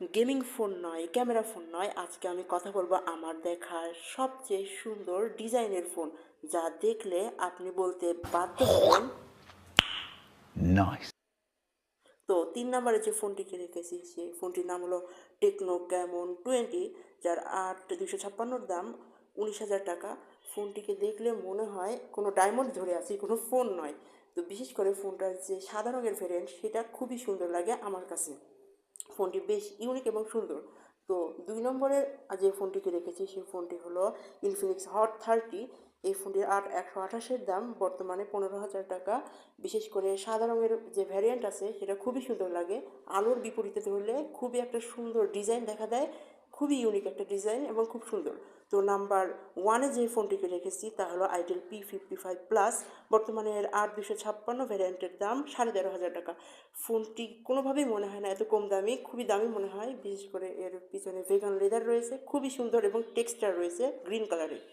Gaming phone নয়, camera phone নয়, আজকে আমি কথা বলবো আমার দেখা সবচেয়ে সুন্দর ডিজাইনের ফোন, যা দেখলে আপনি বলতে বাধ্য হবেন। Nice. তো 3 নম্বরে যে ফোনটিকে রেখেছি সেই ফোনটির নাম হলো টেকনো ক্যামন 20, যার 256 দাম 19,000 টাকা। ফোনটিকে দেখলে মনে হয় কোনো ডায়মন্ড ধরে আছি, কোনো ফোন নয়। তো বিশেষ করে ফোনটার যে সাদা রঙের ভ্যারিয়েন্ট সেটা খুবই সুন্দর লাগে আমার কাছে। ফোনটি বেশ ইউনিক এবং সুন্দর। তো 2 নম্বরে যে ফোনটিকে রেখেছি সেই ফোনটি হলো ইনফিনিক্স হট 30। এই ফোনটির 128-এর দাম বর্তমানে 15,000 টাকা। বিশেষ করে সাদা রঙের যে ভ্যারিয়েন্ট আছে সেটা খুবই সুন্দর লাগে। আলোর বিপরীতে ধরলে খুবই একটা সুন্দর ডিজাইন দেখা দেয়, খুবই ইউনিক একটা ডিজাইন এবং খুব সুন্দর। তো নাম্বার 1-এ যে ফোনটিকে রেখেছি তা হলো আইটেল P55 প্লাস। বর্তমানে এর 256 ভ্যারিয়েন্টের দাম 13,500 টাকা। ফোনটি কোনোভাবেই মনে হয় না এত কম দামি, খুবই দামি মনে হয়। বিশেষ করে এর পিছনে ভেগান লেদার রয়েছে, খুবই সুন্দর, এবং টেক্সচার রয়েছে গ্রিন কালারের।